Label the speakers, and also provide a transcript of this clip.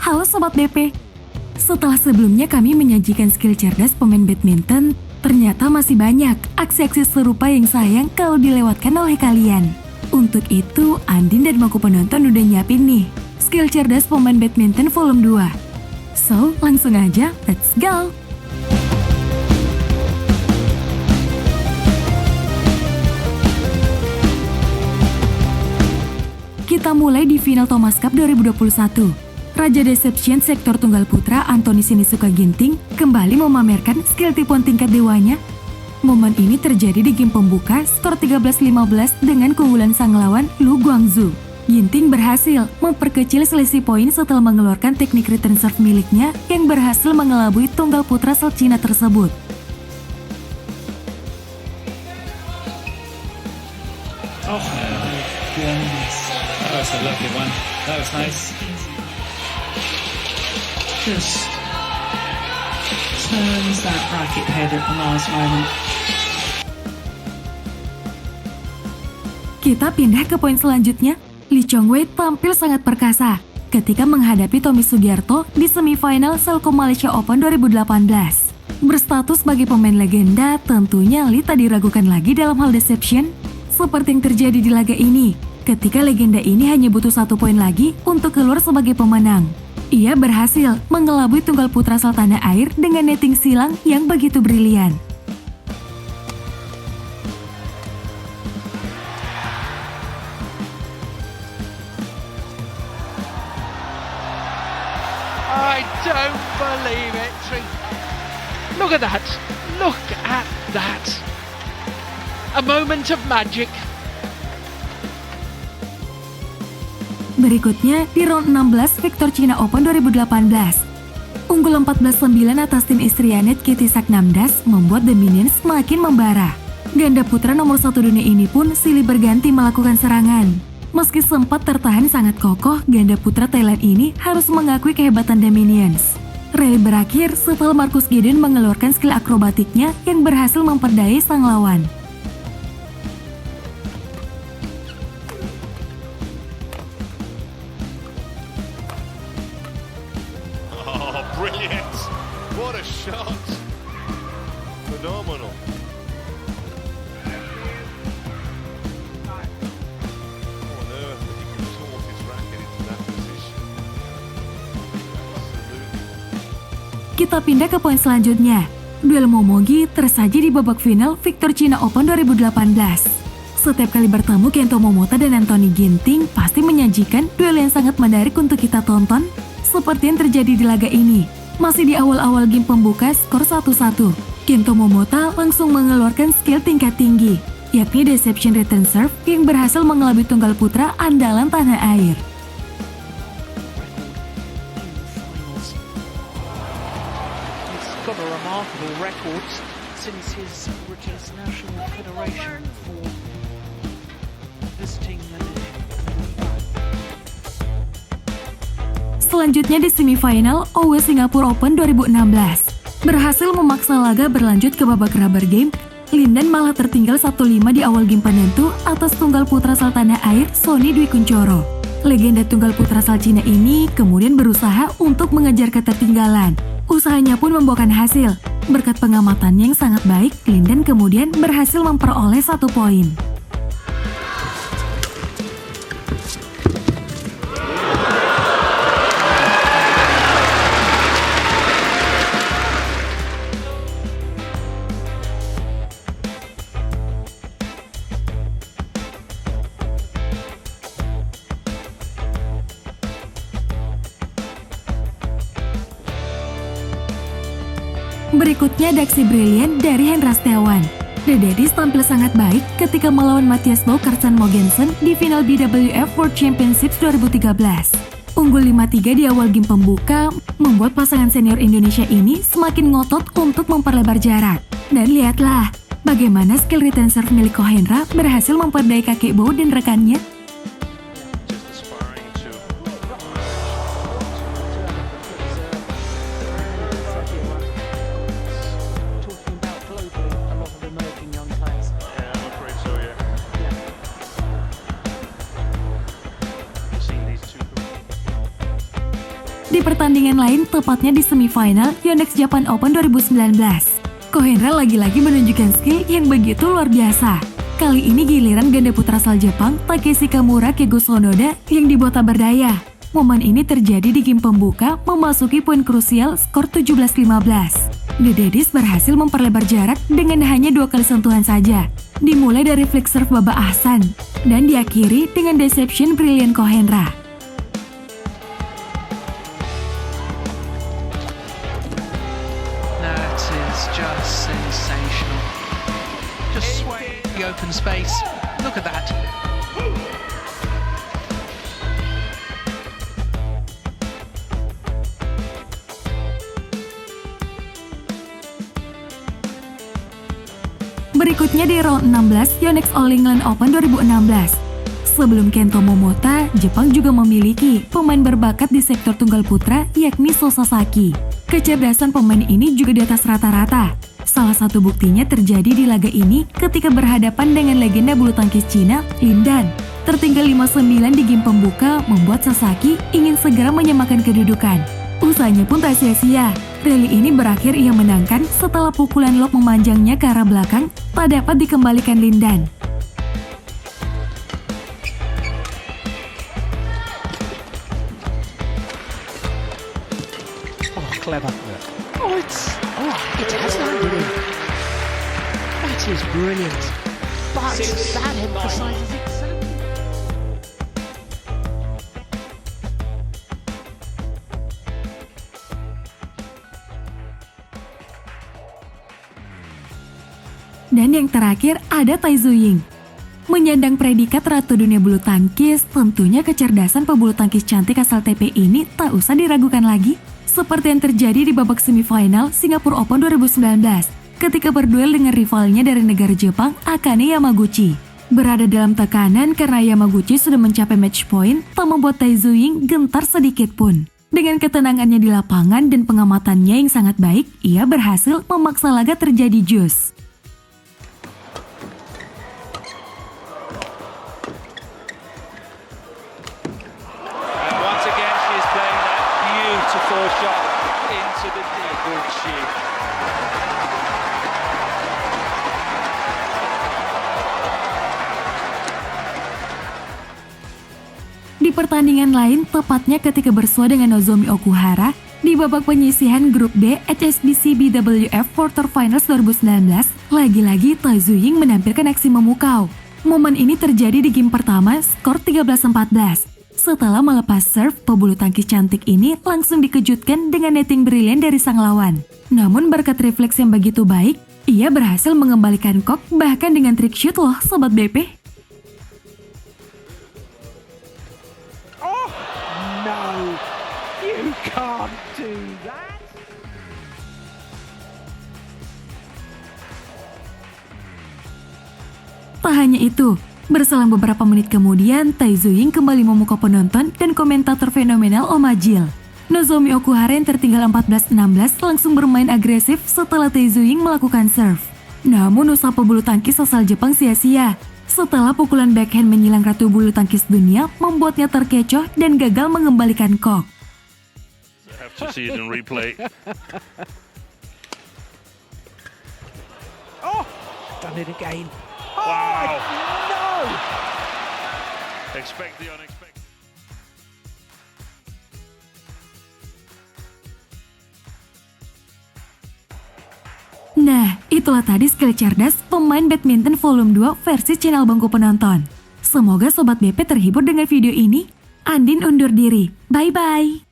Speaker 1: Halo Sobat BP. Setelah sebelumnya kami menyajikan skill cerdas pemain badminton, ternyata masih banyak aksi-aksi serupa yang sayang kalau dilewatkan oleh kalian. Untuk itu, Andin dan Maku penonton udah nyiapin nih skill cerdas pemain badminton volume 2. So, langsung aja, let's go! Kita mulai di final Thomas Cup 2021. Raja Deception sektor tunggal putra Anthony Sinisuka Ginting kembali memamerkan skill tipuan tingkat dewanya. Momen ini terjadi di game pembuka skor 13-15 dengan keunggulan sang lawan Lu Guangzhou. Ginting berhasil memperkecil selisih poin setelah mengeluarkan teknik return serve miliknya yang berhasil mengelabui tunggal putra asal Cina tersebut.
Speaker 2: That was a lovely one. That was nice.
Speaker 3: Just turns that racket head at the last moment.
Speaker 1: Kita pindah ke poin selanjutnya. Lee Chong-wei tampil sangat perkasa ketika menghadapi Tommy Sugiarto di semifinal Selkom Malaysia Open 2018. Berstatus sebagai pemain legenda, tentunya Lee tak diragukan lagi dalam hal deception. Seperti yang terjadi di laga ini, ketika legenda ini hanya butuh 1 poin lagi untuk keluar sebagai pemenang. Ia berhasil mengelabui tunggal putra asal tanah air dengan netting silang yang begitu brilian.
Speaker 4: I don't believe it. Look at that. Look at that. A moment of magic.
Speaker 1: Berikutnya di round 16 Victor China Open 2018. Unggul 14-9 atas tim Istrianet Kitty Saknamdas membuat The Minions semakin membara. Ganda putra nomor 1 dunia ini pun silih berganti melakukan serangan. Meski sempat tertahan sangat kokoh, ganda putra Thailand ini harus mengakui kehebatan The Minions. Rally berakhir setelah Marcus Gideon mengeluarkan skill akrobatiknya yang berhasil memperdayai sang lawan.
Speaker 5: Brilliant! What a shot! Phenomenal. How on earth did he contort his racket into that position? Absolutely.
Speaker 1: Kita pindah ke poin selanjutnya. Duel Momogi tersaji di babak final Victor China Open 2018. Setiap kali bertemu Kento Momota dan Anthony Ginting pasti menyajikan duel yang sangat menarik untuk kita tonton. Seperti yang terjadi di laga ini. Masih di awal-awal game pembuka skor 1-1. Kento Momota langsung mengeluarkan skill tingkat tinggi, yakni Deception Return Serve yang berhasil mengelabui tunggal putra andalan tanah air.
Speaker 3: He's got a remarkable record since his National Federation for visiting Malaysia.
Speaker 1: Selanjutnya di semifinal OW Singapore Open 2016. Berhasil memaksa laga berlanjut ke babak rubber game, Lindan malah tertinggal 1-5 di awal game penentu atas tunggal putra asal tanah air Sonny Dwi Kunchoro. Legenda tunggal putra asal Cina ini kemudian berusaha untuk mengejar ketertinggalan. Usahanya pun membuahkan hasil. Berkat pengamatannya yang sangat baik, Lindan kemudian berhasil memperoleh 1 poin. Berikutnya ada aksi brilian dari Hendra Setiawan. The Daddies tampil sangat baik ketika melawan Matthias Bo Karsten Mogensen di final BWF World Championships 2013. Unggul 5-3 di awal game pembuka membuat pasangan senior Indonesia ini semakin ngotot untuk memperlebar jarak. Dan lihatlah bagaimana skill return serve milik Ko Hendra berhasil memperdayai kakek Bo dan rekannya.
Speaker 5: Just aspiring to
Speaker 3: Talking about globally, a lot of emerging young players.
Speaker 5: yeah, I'm afraid so, yeah. Seeing these two
Speaker 1: Di pertandingan lain, tepatnya di semifinal Yonex Japan Open 2019, Kohendra lagi-lagi menunjukkan skill yang begitu luar biasa. Kali ini giliran ganda putra asal Jepang Takeshi Kamura Keigo Sonoda yang dibuat tak berdaya. Momen ini terjadi di game pembuka memasuki poin krusial skor 17-15. The Daddies berhasil memperlebar jarak dengan hanya 2 kali sentuhan saja. Dimulai dari flick serve Baba Ahsan dan diakhiri dengan deception brilliant Kohendra.
Speaker 4: That is just sensational. Just sway the open space. Look at that.
Speaker 1: Berikutnya di round 16 Yonex All England Open 2016. Sebelum Kento Momota, Jepang juga memiliki pemain berbakat di sektor tunggal putra yakni So Sasaki. Kecerdasan pemain ini juga di atas rata-rata. Salah satu buktinya terjadi di laga ini ketika berhadapan dengan legenda bulu tangkis Cina, Lin Dan. Tertinggal 5-9 di game pembuka membuat Sasaki ingin segera menyamakan kedudukan. Usahanya pun tak sia-sia. Rally ini berakhir ia menangkan setelah pukulan lob memanjangnya ke arah belakang tak dapat dikembalikan Lin Dan.
Speaker 4: Oh, clever. It has landed in. That is brilliant. But that emphasizes exactly.
Speaker 1: Dan yang terakhir ada Tai Tzu-Ying. Menyandang predikat Ratu Dunia Bulu Tangkis, tentunya kecerdasan pebulu tangkis cantik asal TP ini tak usah diragukan lagi. Seperti yang terjadi di babak semifinal Singapore Open 2019, ketika berduel dengan rivalnya dari negara Jepang, Akane Yamaguchi. Berada dalam tekanan karena Yamaguchi sudah mencapai match point, tak membuat Tai Tzu-Ying gentar sedikit pun. Dengan ketenangannya di lapangan dan pengamatannya yang sangat baik, ia berhasil memaksa laga terjadi jus.
Speaker 5: Shot into the Deguchi.
Speaker 1: Di pertandingan lain, tepatnya ketika bersua dengan Nozomi Okuhara di babak penyisihan grup D HSBC BWF Quarterfinals 2019, lagi-lagi Tai Tzu-Ying menampilkan aksi memukau. Momen ini terjadi di game pertama, skor 13-14. Setelah melepas serve, pebulu tangkis cantik ini langsung dikejutkan dengan netting brilian dari sang lawan. Namun berkat refleks yang begitu baik, ia berhasil mengembalikan kok bahkan dengan trick shoot loh Sobat BP.
Speaker 3: Oh, no. You can't do that.
Speaker 1: Tak hanya itu, berselang beberapa menit kemudian, Tai Tzu-Ying kembali memukau penonton dan komentator fenomenal Om Ajil. Nozomi Okuhara yang tertinggal 14-16 langsung bermain agresif setelah Tai Tzu-Ying melakukan serve. Namun usaha pebulu tangkis asal Jepang sia-sia. Setelah pukulan backhand menyilang ratu bulu tangkis dunia membuatnya terkecoh dan gagal mengembalikan kok.
Speaker 5: Have to see it in replay.
Speaker 3: Oh, done it again.
Speaker 5: Wow.
Speaker 3: No!
Speaker 5: Expect the unexpected.
Speaker 1: Nah, itulah tadi skill cerdas pemain badminton volume 2 versi channel Bangku Penonton. Semoga Sobat BP terhibur dengan video ini. Andin undur diri. Bye-bye.